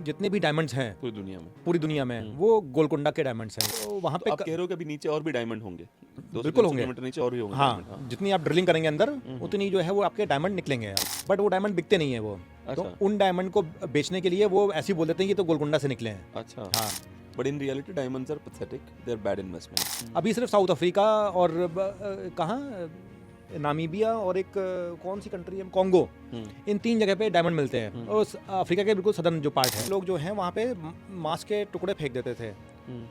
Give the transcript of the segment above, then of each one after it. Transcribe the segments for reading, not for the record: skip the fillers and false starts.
जितने भी डायमंड्स हैं पूरी दुनिया में वो गोलकुंडा के डायमंड्स हैं। तो वहाँ पे आप कह रहे हो कि अभी नीचे और भी डायमंड होंगे, 200 बिल्कुल होंगे। किलोमीटर नीचे और भी होंगे हाँ, डायमंड, जितनी आप ड्रिलिंग करेंगे अंदर उतनी जो है वो आपके डायमंड निकलेंगे, बट वो डायमंड बिकते नहीं है वो। तो अच्छा। उन डायमंड को बेचने के लिए वो ऐसे ही बोल देते हैं कि तो गोलकुंडा से निकले हैं। अच्छा। हाँ, but in reality diamonds are pathetic, they are bad investment. अभी सिर्फ साउथ अफ्रीका और कहाँ, नामीबिया और एक कौन सी कंट्री है, कॉन्गो, इन 3 जगह पे डायमंड मिलते हैं। और अफ्रीका के बिल्कुल सदर्न जो पार्ट है, लोग जो हैं वहाँ पे मांस के टुकड़े फेंक देते थे।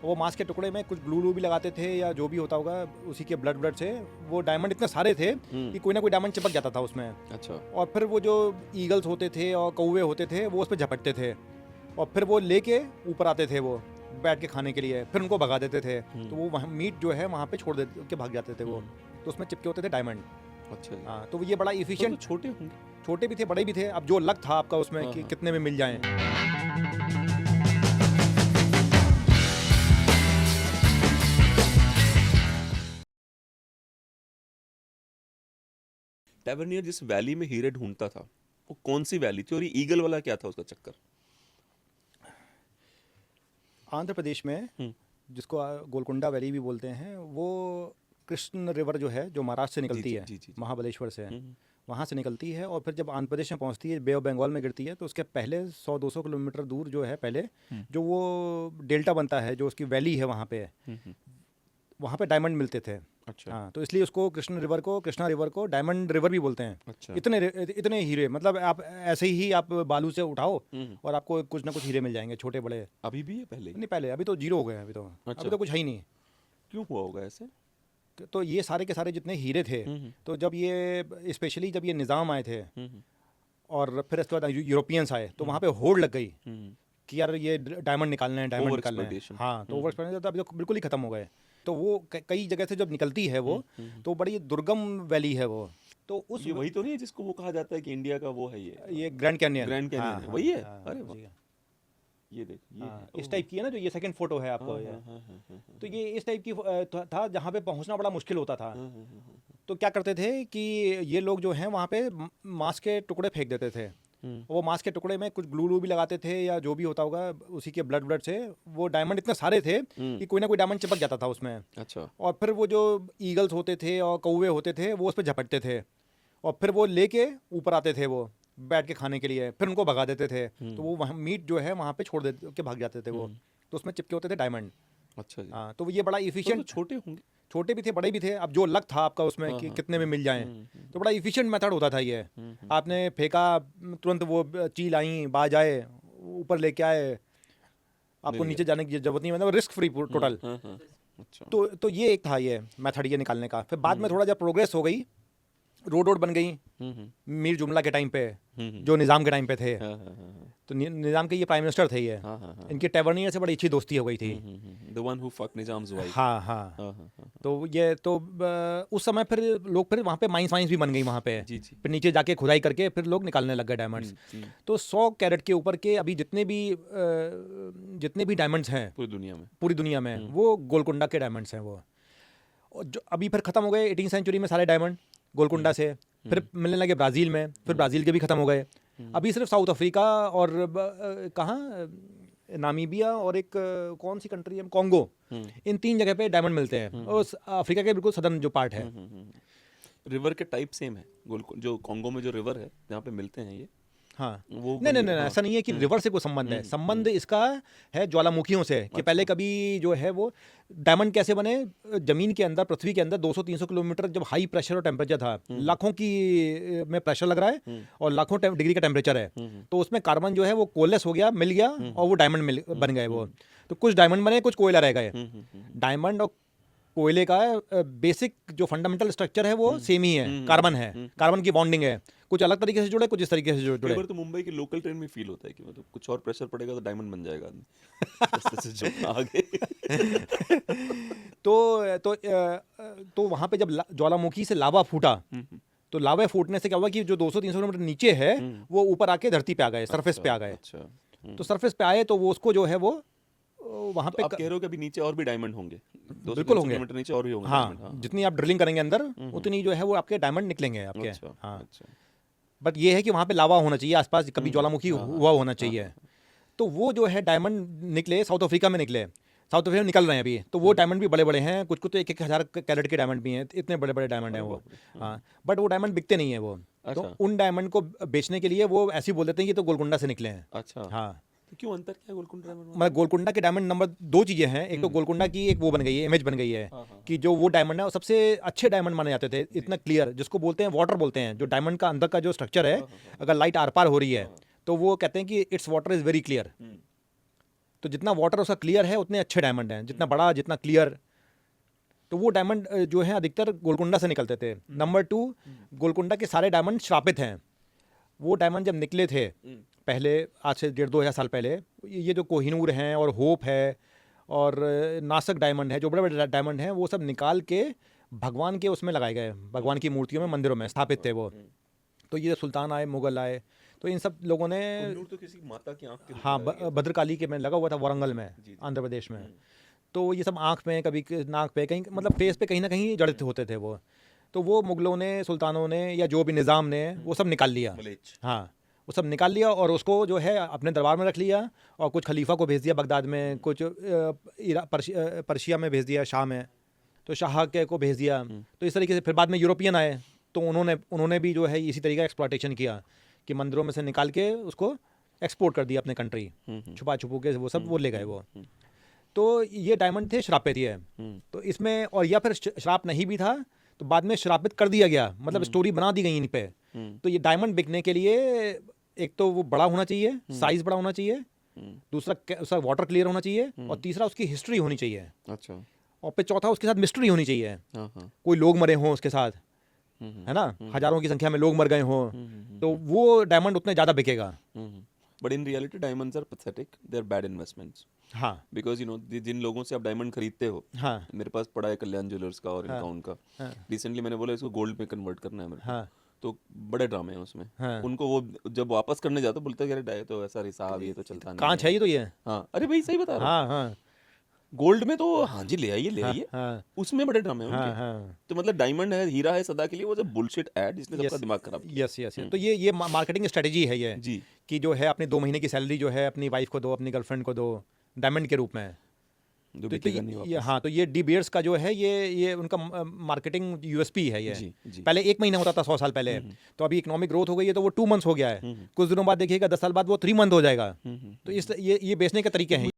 वो मांस के टुकड़े में कुछ ग्लू भी लगाते थे या जो भी होता होगा, उसी के ब्लड से वो डायमंड इतने सारे थे कि कोई ना कोई डायमंड चिपक जाता था उसमें। अच्छा। और फिर वो जो ईगल्स होते थे और कौवे होते थे वो उस पर झपटते थे और फिर वो लेके ऊपर आते थे, वो बैठ के खाने के लिए, फिर उनको भगा देते थे। तो वो वहाँ मीट जो है वहाँ पे छोड़ देते के भाग जाते थे वो, तो उसमें चिपके होते थे डायमंड। अच्छा। हाँ, तो ये बड़ा इफिशिएंट। तो छोटे होंगे, छोटे भी थे बड़े भी थे, अब जो लक था आपका उसमें कि कितने में मिल जाएं। टैवर्नियर जिस वैली में हीरे ढूंढता था वो कौन सी वैली थी, और ये ईगल वाला क्या था उसका चक्कर? आंध्र प्रदेश में, जिसको गोलकुंडा वैली भी बोलते हैं, वो कृष्ण रिवर जो है, जो महाराष्ट्र से निकलती है, महाबलेश्वर से, वहाँ से निकलती है और फिर जब आंध्र प्रदेश में पहुँचती है, बे ऑफ बंगाल में गिरती है, तो उसके पहले 100-200 किलोमीटर दूर जो है पहले जो वो डेल्टा बनता है, जो उसकी वैली है वहाँ पे, वहाँ पे डायमंड मिलते थे। अच्छा। हाँ, तो इसलिए उसको कृष्णा रिवर को डायमंड रिवर भी बोलते हैं। अच्छा। इतने हीरे, मतलब आप ऐसे ही आप बालू से उठाओ और आपको कुछ ना कुछ हीरे मिल जाएंगे, छोटे बड़े। अभी भी है पहले? नहीं, पहले, अभी तो जीरो हो गए हैं, अभी तो। अच्छा। अभी तो कुछ है ही नहीं। क्यों हुआ होगा ऐसे? तो ये सारे के सारे जितने हीरे थे, तो जब ये स्पेशली जब ये निज़ाम आए थे और फिर इसके बाद यूरोपियंस आए, तो वहाँ पे होड़ लग गई कि यार ये डायमंड निकालने हैं, डायमंड निकालने हैं। हाँ, तो ओवर एक्सप्लॉइटेशन अभी तो बिल्कुल ही खत्म हो गए। तो वो कई जगह से जब निकलती है वो, तो बड़ी दुर्गम वैली है वो। तो उस ये वही तो नहीं है जिसको वो कहा जाता है कि इंडिया का वो है, ये ग्रैंड कैनियन। ग्रैंड कैनियन हाँ, है, वही है? हाँ, अरे हाँ, वाह, ये देख, ये है। इस टाइप की है ना, जो ये सेकंड फोटो है आपको। तो ये इस टाइप की था जहाँ पे पहुँचना बड़ा मुश्किल होता था। तो क्या करते थे कि ये लोग जो हैं वहाँ पे मांस के टुकड़े फेंक देते थे। वो मांस के टुकड़े में कुछ ग्लू भी लगाते थे या जो भी होता होगा, उसी के ब्लड से वो डायमंड इतने सारे थे कि कोई ना कोई डायमंड चिपक जाता था उसमें। अच्छा। और फिर वो जो ईगल्स होते थे और कौवे होते थे वो उस पर झपटते थे और फिर वो लेके ऊपर आते थे, वो बैठ के खाने के लिए, फिर उनको भगा देते थे। तो वो वहाँ मीट जो है वहाँ पे छोड़ दे के भाग जाते थे वो, तो उसमें चिपके होते थे डायमंड। अच्छा जी। हाँ, तो ये बड़ा इफिशिएंट। तो छोटे होंगे, छोटे भी थे बड़े भी थे, अब जो लक था आपका उसमें कि कितने में मिल जाएं। तो बड़ा इफिशिएंट मेथड होता था ये। आपने फेंका, तुरंत वो चील आई, बाज आए, ऊपर लेके आए, आपको नीचे जाने की जरूरत नहीं, मतलब रिस्क फ्री टोटल। अच्छा। तो ये एक था ये मेथड ये निकालने का। फिर बाद में थोड़ा जब प्रोग्रेस हो गई, रोड बन गई, मीर जुमला के टाइम पे, जो निज़ाम के टाइम पे थे, तो निज़ाम के ये प्राइम मिनिस्टर थे ये, इनकी टैवर्नियर से बड़ी अच्छी दोस्ती हो गई थी। The one who fucked Nizam's wife। हाँ, हाँ। तो ये तो उस समय फिर लोग फिर वहाँ पे माइंस भी बन गई वहाँ पे। जी जी। फिर नीचे जाके खुदाई करके फिर लोग निकालने लग गए डायमंड्स। तो 100 कैरेट के ऊपर के अभी जितने भी डायमंड्स हैं पूरी दुनिया में वो गोलकुंडा के डायमंड्स हैं वो। और जो अभी फिर ख़त्म हो गए 18वीं सेंचुरी में सारे डायमंड गोलकुंडा से, फिर मिलने लगे ब्राज़ील में, फिर ब्राज़ील के भी ख़त्म हो गए। अभी सिर्फ साउथ अफ्रीका और कहाँ, नामीबिया और एक कौन सी कंट्री है, कॉन्गो, इन 3 जगह पे डायमंड मिलते हैं। और अफ्रीका के बिल्कुल सदर्न जो पार्ट है। रिवर के टाइप सेम है, जो कॉन्गो में जो रिवर है जहाँ पे मिलते हैं ये। हाँ, वो नहीं, ऐसा नहीं है कि रिवर से कोई संबंध है। संबंध इसका है ज्वालामुखियों से, कि पहले कभी जो है वो डायमंड कैसे बने, जमीन के अंदर, पृथ्वी के अंदर 200-300 किलोमीटर जब हाई प्रेशर और टेम्परेचर था, लाखों की में प्रेशर लग रहा है और लाखों डिग्री का टेम्परेचर है, तो उसमें कार्बन जो है वो कोलेस हो गया, मिल गया और वो डायमंड बन गए वो। तो कुछ डायमंड बने, कुछ कोयला रह गए। डायमंड और कोयले का बेसिक जो फंडामेंटल स्ट्रक्चर है वो सेम ही है, कार्बन है, कार्बन की बॉन्डिंग है। कुछ अलग तरीके से जुड़े, कुछ इस तरीके से जुड़े। तो मुंबई के लोकल ट्रेन में फील होता है कि मतलब कुछ और प्रेशर पड़ेगा तो डायमंड बन जाएगा आदमी। जो आगे तो वहाँ पे जब ज्वालामुखी से लावा फूटा, तो लावा फूटने से क्या हुआ कि जो 200-300 किलोमीटर नीचे है वो ऊपर आके धरती पे आ गए, सरफेस पे आ गए। तो सरफेस पे आए तो वो उसको जो है वो वहाँ पे आप कह रहे हो कि अभी नीचे और भी डायमंड होंगे, बिल्कुल होंगे, किलोमीटर नीचे और भी होंगे। हाँ, जितनी आप ड्रिलिंग करेंगे अंदर उतनी जो है वो आपके डायमंड निकलेंगे आपके। हाँ, बट ये है कि वहाँ पे लावा होना चाहिए आसपास, कभी ज्वालामुखी हुआ होना चाहिए। तो वो जो है डायमंड निकले साउथ अफ्रीका में निकले, साउथ अफ्रीका में निकल रहे हैं अभी, तो वो डायमंड भी बड़े बड़े हैं, कुछ कुछ तो 1,000 कैरेट के डायमंड भी हैं, इतने बड़े बड़े डायमंड हैं वो। हाँ, बट वो डायमंड बिकते नहीं है वो। तो अच्छा। उन डायमंड को बेचने के लिए वो ऐसे ही बोल देते हैं कि तो गोलकुंडा से निकले हैं। अच्छा, हाँ, तो क्यों अंतर क्या है गोलकुंडा डायमंड में? मतलब गोलकुंडा के डायमंड नंबर 2 चीज़ें हैं, एक तो गोलकुंडा की एक वो बन गई है, इमेज बन गई है हाँ, हाँ, कि जो वो डायमंड है वो सबसे अच्छे डायमंड माने जाते थे, इतना क्लियर, जिसको बोलते हैं वाटर बोलते हैं, जो डायमंड का अंदर का जो स्ट्रक्चर है, अगर लाइट आर पार हो रही है तो वो कहते हैं कि it's water is very clear. तो जितना वाटर उसका क्लियर है उतने अच्छे डायमंड हैं, जितना बड़ा जितना क्लियर, तो वो डायमंड जो है अधिकतर गोलकुंडा से निकलते थे। नंबर 2, गोलकुंडा के सारे डायमंड श्रापित हैं। वो डायमंड जब निकले थे पहले, आज से 1,500-2,000 साल पहले, ये जो कोहिनूर हैं और होप है और नासक डायमंड है, जो बड़े बड़े डायमंड हैं, वो सब निकाल के भगवान के उसमें लगाए गए, भगवान की मूर्तियों में, मंदिरों में स्थापित थे वो। तो ये सुल्तान आए, मुगल आए, तो इन सब लोगों ने, कोहिनूर तो किसी माता की आंख के रूप हाँ, में लगा गया था। भद्रकाली के में लगा हुआ था, वारंगल में, जी, जी। आंध्र प्रदेश में। तो ये सब आँख में, कभी नाक पे, कहीं मतलब फेस पे कहीं ना कहीं जड़ित होते थे वो। तो वो मुगलों ने, सुल्तानों ने, या जो भी निज़ाम ने, वो सब निकाल लिया। मलेच्छ। हाँ, वो सब निकाल लिया और उसको जो है अपने दरबार में रख लिया, और कुछ खलीफा को भेज दिया बगदाद में, कुछ पर्शिया में भेज दिया, शाह में, तो शाह के को भेज दिया। तो इस तरीके से फिर बाद में यूरोपियन आए, तो उन्होंने भी जो है इसी तरीके का एक्सप्लॉयटेशन किया कि मंदिरों में से निकाल के उसको एक्सपोर्ट कर दिया अपने कंट्री, छुपा छुपू के वो सब वो ले गए वो। तो ये डायमंड थे श्रापित ये। तो इसमें, और या फिर श्राप नहीं भी था तो बाद में श्रापित कर दिया गया, मतलब स्टोरी बना दी गई इन पे। तो ये डायमंड बिकने के लिए एक तो वो बड़ा होना चाहिए, साइज बड़ा होना चाहिए, दूसरा उसका वाटर क्लियर होना चाहिए, और तीसरा उसकी हिस्ट्री होनी चाहिए, अच्छा। और फिर चौथा उसके साथ मिस्ट्री होनी चाहिए। हाँ, हाँ। कोई लोग मरे हों उसके साथ, है ना, हजारों की संख्या में लोग मर गए हों, तो वो डायमंड उतने ज़्यादा बिकेगा। But in reality diamonds are pathetic, they are bad investments, हाँ, बिकॉज जिन लोगों से आप डायमंड खरीदते हो, हाँ, मेरे पास पड़ा है कल्याण ज्वेलर्स का और इनका उनका, रिसेंटली मैंने बोला इसको गोल्ड में कन्वर्ट करना है मेरे को, हाँ, तो बड़े ड्रामे हैं उसमें। हाँ। उनको वो जब वापस करने जाते बोलते हैं कि अरे डाय तो ऐसा हिसाब ये तो चलता नहीं कांच है ये तो ये। हाँ, अरे भाई सही बता रहा हूँ। हाँ, हाँ, गोल्ड में तो हाँ जी ले आइए ले आइए, हाँ, उसमें बड़े ड्रामे हैं हाँ, उनके। हाँ। तो मतलब डायमंड है, हीरा है सदा के लिए, वो जो बुलशिट एड जिसने सबका Yes, दिमाग खराब किया। यस, यस, तो ये मार्केटिंग स्ट्रेटेजी है ये, जी, कि जो है अपनी 2 महीने की सैलरी जो है अपनी वाइफ को दो, अपनी गर्लफ्रेंड को दो, डायमंड के रूप में। जो तो बिकेगा नहीं वापस। हाँ, तो ये डी बियर्स का जो है ये उनका मार्केटिंग यूएसपी है ये। जी, जी। पहले 1 महीना होता था 100 साल पहले, तो अभी इकोनॉमिक ग्रोथ हो गई है तो वो 2 मंथ्स हो गया है। कुछ दिनों बाद देखिएगा 10 साल बाद वो 3 मंथ हो जाएगा। तो ये बेचने के तरीके हैं।